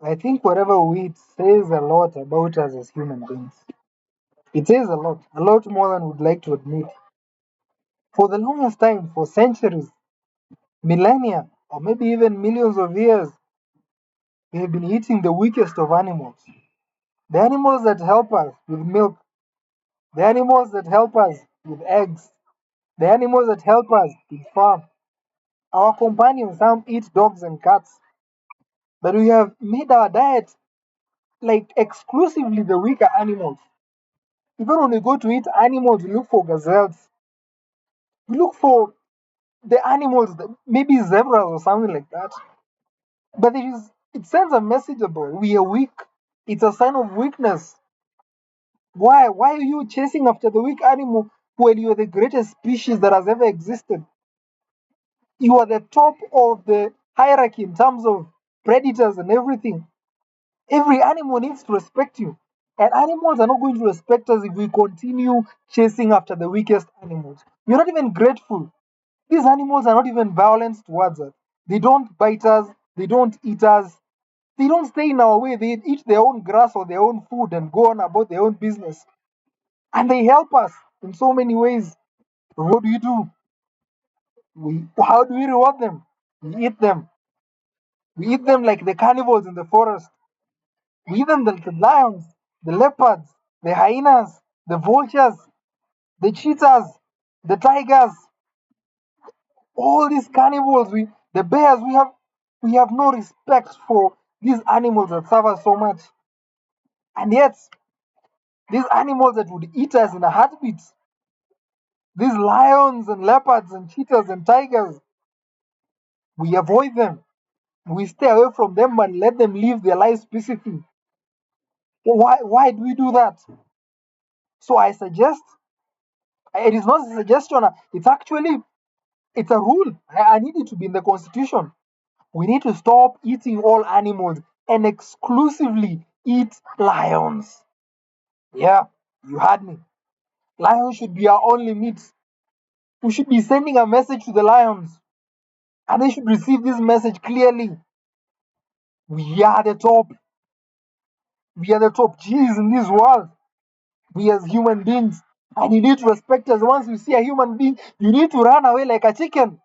I think whatever we eat says a lot about us as human beings. It says a lot more than we'd like to admit. For the longest time, for centuries, millennia, or maybe even millions of years, we have been eating the weakest of animals. The animals that help us with milk, the animals that help us with eggs, the animals that help us with farm. Our companions, some eat dogs and cats, but we have made our diet like exclusively the weaker animals. Even when we go to eat animals, we look for gazelles. We look for the animals, maybe zebras or something like that. But it sends a message about we are weak. It's a sign of weakness. Why? Why are you chasing after the weak animal when you are the greatest species that has ever existed? You are the top of the hierarchy in terms of predators and everything. Every animal needs to respect you. And animals are not going to respect us if we continue chasing after the weakest animals. We're not even grateful. These animals are not even violent towards us. They don't bite us, they don't eat us, they don't stay in our way. They eat their own grass or their own food and go on about their own business. And they help us in so many ways. But what do? How do we reward them? We eat them. We eat them like the carnivores in the forest. We eat them like the lions, the leopards, the hyenas, the vultures, the cheetahs, the tigers, all these carnivores, the bears, we have no respect for these animals that suffer so much. And yet, these animals that would eat us in a heartbeat, these lions and leopards and cheetahs and tigers, we avoid them. We stay away from them and let them live their lives peacefully. Why do we do that? So I suggest it is not a suggestion, it's a rule. I need it to be in the constitution. We need to stop eating all animals and exclusively eat lions. Yeah, you heard me. Lions should be our only meat. We should be sending a message to the lions, and they should receive this message clearly. We are the top. We are the top G's in this world. We as human beings. And you need to respect us. Once you see a human being, you need to run away like a chicken.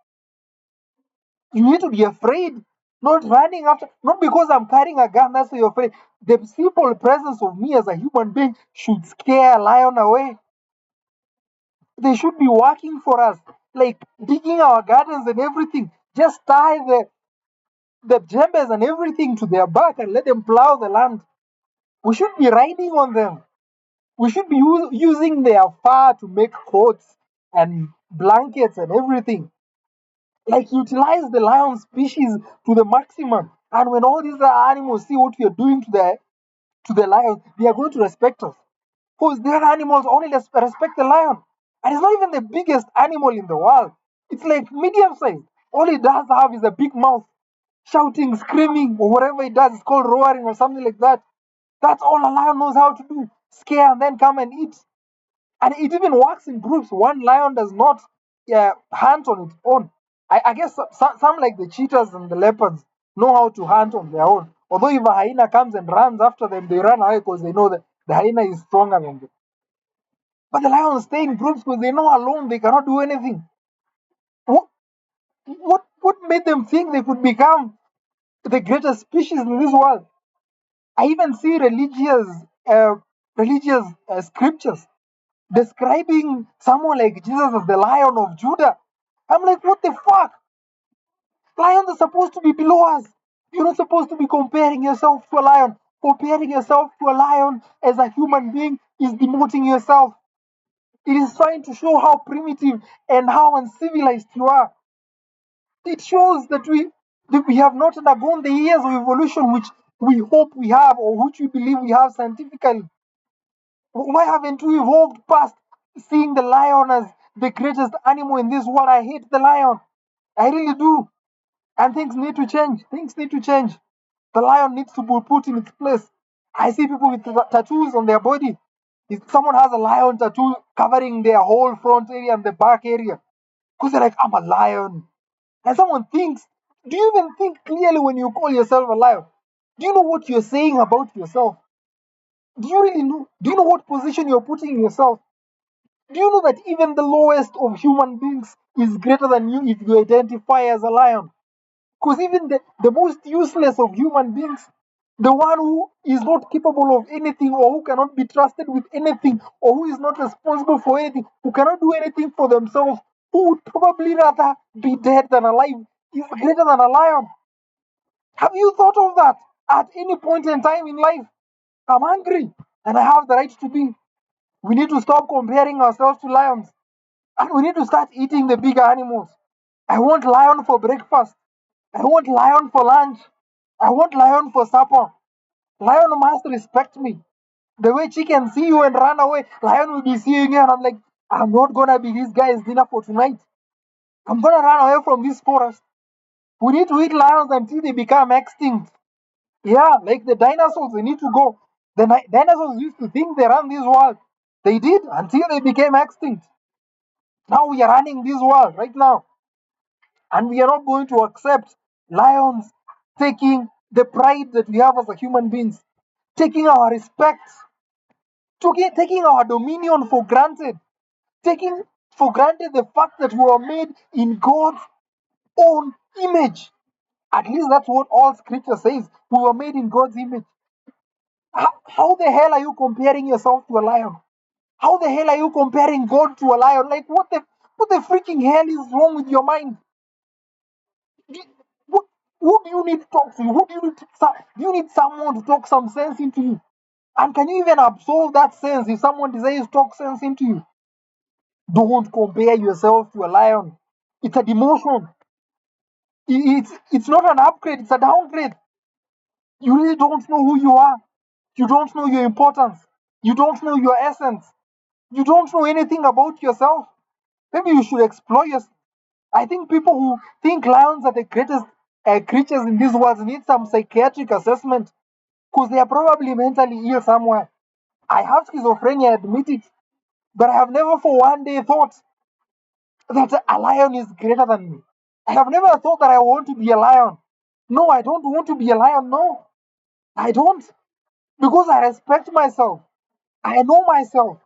You need to be afraid, not running after, not because I'm carrying a gun, that's why you're afraid. The simple presence of me as a human being should scare a lion away. They should be working for us, like digging our gardens and everything. Just tie the jembes and everything to their back and let them plow the land. We should be riding on them. We should be using their fur to make coats and blankets and everything. Like utilize the lion species to the maximum. And when all these other animals see what we are doing to the lion, they are going to respect us. Because the other animals only respect the lion. And it's not even the biggest animal in the world. It's like medium size. All it does have is a big mouth, shouting, screaming, or whatever it does. It's called roaring or something like that. That's all a lion knows how to do. Scare and then come and eat. And it even works in groups. One lion does not hunt on its own. I guess some like the cheetahs and the leopards know how to hunt on their own. Although if a hyena comes and runs after them, they run away because they know that the hyena is stronger than them. But the lions stay in groups because they know alone they cannot do anything. What, what made them think they could become the greatest species in this world? I even see religious scriptures describing someone like Jesus as the Lion of Judah. I'm like, what the fuck? Lions are supposed to be below us. You're not supposed to be comparing yourself to a lion. Comparing yourself to a lion as a human being is demoting yourself. It is trying to show how primitive and how uncivilized you are. It shows that we have not undergone the years of evolution which we hope we have or which we believe we have scientifically. Why haven't we evolved past seeing the lion as the greatest animal in this world? I hate the lion. I really do. And things need to change. Things need to change. The lion needs to be put in its place. I see people with tattoos on their body. If someone has a lion tattoo covering their whole front area and the back area, because they're like, I'm a lion. And someone thinks, do you even think clearly when you call yourself a lion? Do you know what you're saying about yourself? Do you really know? Do you know what position you're putting yourself? Do you know that even the lowest of human beings is greater than you if you identify as a lion? Because even the most useless of human beings, the one who is not capable of anything or who cannot be trusted with anything or who is not responsible for anything, who cannot do anything for themselves, who would probably rather be dead than alive, is greater than a lion. Have you thought of that at any point in time in life? I'm hungry and I have the right to be. We need to stop comparing ourselves to lions and we need to start eating the bigger animals. I want lion for breakfast. I want lion for lunch. I want lion for supper. Lion must respect me. The way chicken see you and run away, lion will be seeing you and I'm like, I'm not gonna be this guy's dinner for tonight. I'm gonna run away from this forest. We need to eat lions until they become extinct. Yeah, like the dinosaurs, they need to go. The dinosaurs used to think they ran this world. They did until they became extinct. Now we are running this world right now. And we are not going to accept lions taking the pride that we have as a human beings, taking our respect, taking our dominion for granted, taking for granted the fact that we were made in God's own image. At least that's what all scripture says. We were made in God's image. How the hell are you comparing yourself to a lion? How the hell are you comparing God to a lion? Like what the freaking hell is wrong with your mind? Do you- What, who do you need to talk to? Who do you need do you need someone to talk some sense into you? And can you even absorb that sense if someone desires to talk sense into you? Don't compare yourself to a lion. It's a demotion. It's not an upgrade, it's a downgrade. You really don't know who you are. You don't know your importance. You don't know your essence. You don't know anything about yourself. Maybe you should explore yourself. I think people who think lions are the greatest creatures in this world need some psychiatric assessment because they are probably mentally ill somewhere. I have schizophrenia, admit it, but I have never for one day thought that a lion is greater than me. I have never thought that I want to be a lion. No, I don't want to be a lion. No, I don't. Because I respect myself. I know myself.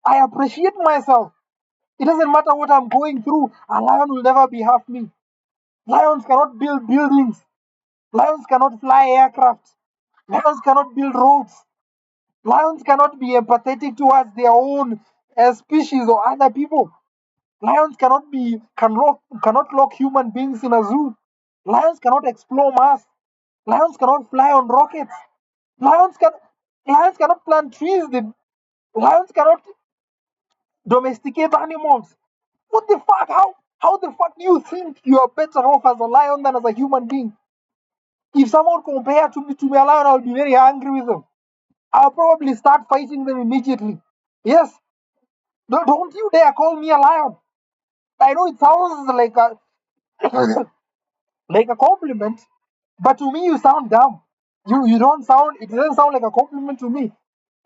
I appreciate myself. It doesn't matter what I'm going through. A lion will never be half me. Lions cannot build buildings. Lions cannot fly aircraft. Lions cannot build roads. Lions cannot be empathetic towards their own species or other people. Lions cannot lock human beings in a zoo. Lions cannot explore Mars. Lions cannot fly on rockets. Lions can lions cannot plant trees. Lions cannot domesticate animals. What the fuck? How the fuck do you think you are better off as a lion than as a human being? If someone compared to me a lion, I would be very angry with them. I'll probably start fighting them immediately. Yes. Don't you dare call me a lion. I know it sounds like a like a compliment, but to me you sound dumb. You don't sound it doesn't sound like a compliment to me.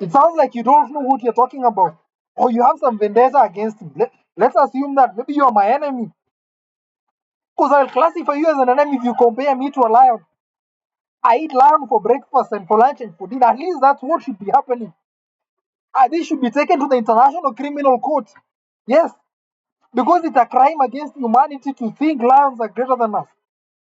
It sounds like you don't know what you're talking about. Or you have some vendetta against me. Let's assume that maybe you're my enemy. Because I'll classify you as an enemy if you compare me to a lion. I eat lion for breakfast and for lunch and for dinner. At least that's what should be happening. This should be taken to the International Criminal Court. Yes, because it's a crime against humanity to think lions are greater than us.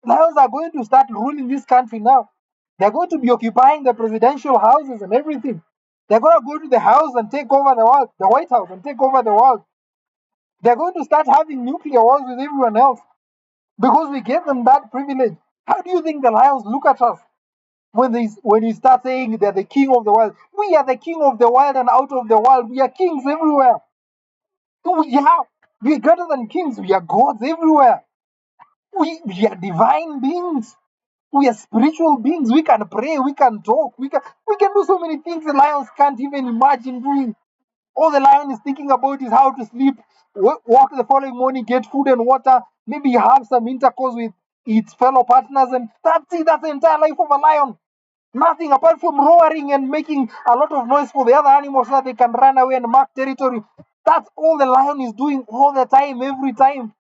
Lions are going to start ruling this country now. They're going to be occupying the presidential houses and everything. They're going to go to the house and take over the world, the White House and take over the world. They're going to start having nuclear wars with everyone else because we gave them that privilege. How do you think the lions look at us when you start saying they're the king of the world? We are the king of the world and out of the world. We are kings everywhere. We're greater than kings. We are gods everywhere. We are divine beings. We are spiritual beings. We can pray. We can talk. We can do so many things the lions can't even imagine doing. All the lion is thinking about is how to sleep, walk the following morning, get food and water, maybe have some intercourse with its fellow partners, and that's it. That's the entire life of a lion. Nothing apart from roaring and making a lot of noise for the other animals so that they can run away and mark territory. That's all the lion is doing all the time, every time.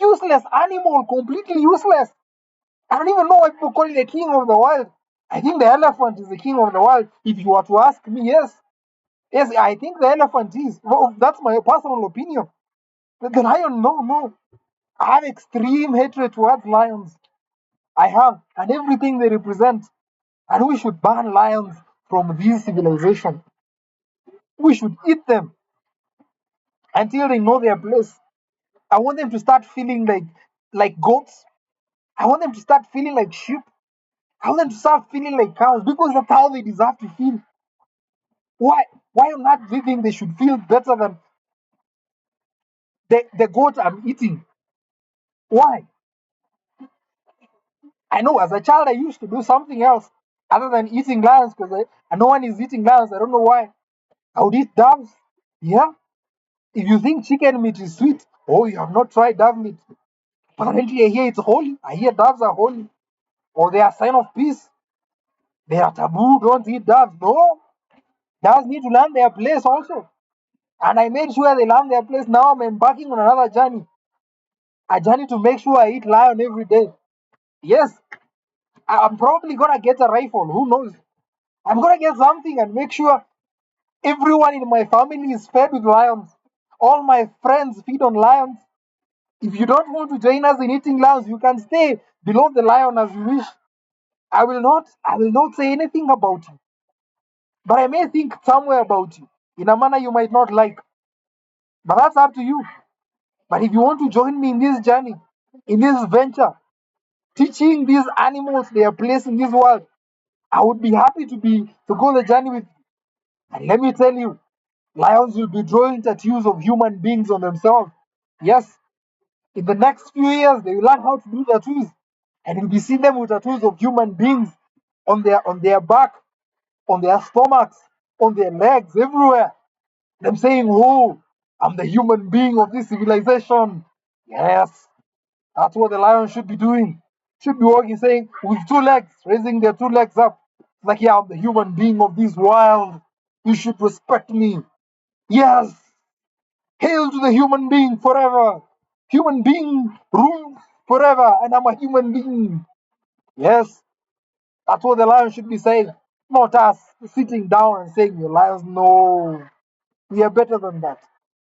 Useless animal, completely useless. I don't even know why people call it the king of the world. I think the elephant is the king of the world. If you were to ask me, yes. Yes, I think the elephant is. Well, that's my personal opinion. The lion, no, no. I have extreme hatred towards lions. I have, and everything they represent. And we should ban lions from this civilization. We should eat them until they know their place. I want them to start feeling like goats. I want them to start feeling like sheep. I want them to start feeling like cows because that's how they deserve to feel. Why? Why not do you think they should feel better than the goat I'm eating? Why? I know as a child I used to do something else other than eating lions because no one is eating lions. I don't know why. I would eat doves. Yeah. If you think chicken meat is sweet, oh, you have not tried dove meat. Apparently, I hear it's holy. I hear doves are holy, or they are sign of peace. They are taboo. Don't eat doves. No, doves need to learn their place also. And I made sure they learn their place. Now I'm embarking on another journey, a journey to make sure I eat lion every day. Yes, I'm probably gonna get a rifle. Who knows? I'm gonna get something and make sure everyone in my family is fed with lions. All my friends feed on lions. If you don't want to join us in eating lions, you can stay below the lion as you wish. I will not say anything about you. But I may think somewhere about you in a manner you might not like. But that's up to you. But if you want to join me in this journey, in this venture, teaching these animals their place in this world, I would be happy to go the journey with you. And let me tell you, lions will be drawing tattoos of human beings on themselves. Yes, in the next few years, they will learn how to do tattoos. And you'll be seeing them with tattoos of human beings on their back, on their stomachs, on their legs, everywhere. Them saying, "Oh, I'm the human being of this civilization." Yes, that's what the lion should be doing. Should be walking, saying with two legs, raising their two legs up. Like, yeah, I'm the human being of this world. You should respect me. Yes, hail to the human being forever. Human being rules forever, and I'm a human being. Yes, that's what the lion should be saying. Not us sitting down and saying, "You lions, no. We are better than that.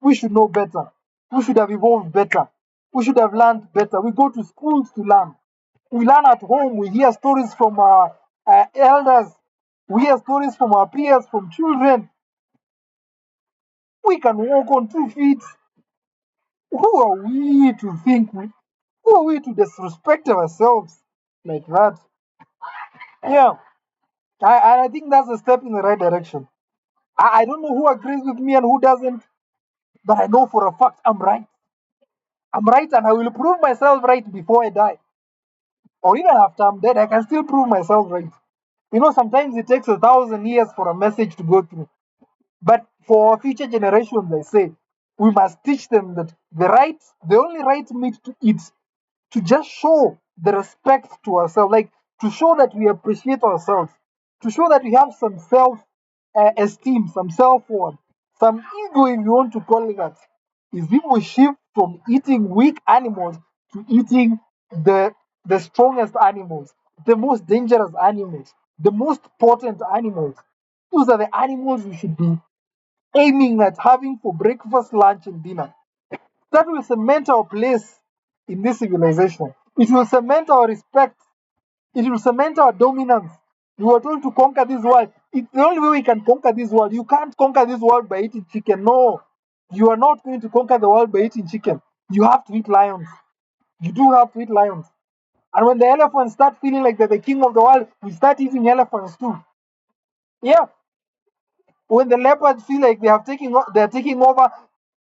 We should know better. We should have evolved better. We should have learned better. We go to schools to learn. We learn at home. We hear stories from our elders. We hear stories from our peers, from children. We can walk on 2 feet. Who are we to think who are we to disrespect ourselves like that?" Yeah, I think that's a step in the right direction. I don't know who agrees with me and who doesn't, but I know for a fact I'm right. I'm right, and I will prove myself right before I die. Or even after I'm dead, I can still prove myself right. Sometimes it takes 1,000 years for a message to go through. But for our future generations, I say, we must teach them that the only right meat to eat, to just show the respect to ourselves, like to show that we appreciate ourselves, to show that we have some self esteem, some self worth, some ego, if you want to call it that, is if we shift from eating weak animals to eating the the strongest animals, the most dangerous animals, the most potent animals. Those are the animals we should be aiming at having for breakfast, lunch, and dinner. That will cement our place in this civilization. It will cement our respect. It will cement our dominance. We were told to conquer this world. It's the only way we can conquer this world. You can't conquer this world by eating chicken. No, you are not going to conquer the world by eating chicken. You have to eat lions. You do have to eat lions. And when the elephants start feeling like they're the king of the world, we start eating elephants too. Yeah. When the leopards feel like they're taking over,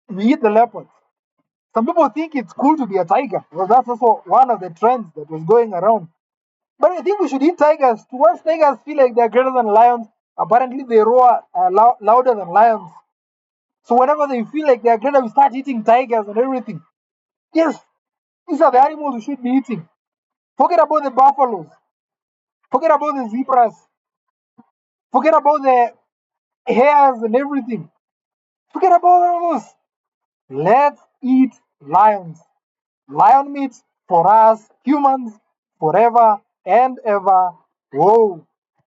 we eat the leopards. Some people think it's cool to be a tiger. Well, that's also one of the trends that was going around. But I think we should eat tigers. Once tigers feel like they're greater than lions, apparently they roar louder than lions. So whenever they feel like they're greater, we start eating tigers and everything. Yes, these are the animals we should be eating. Forget about the buffaloes. Forget about the zebras. Forget about the hares and everything. Forget about all those. Let's eat lions. Lion meat for us humans forever and ever. Whoa.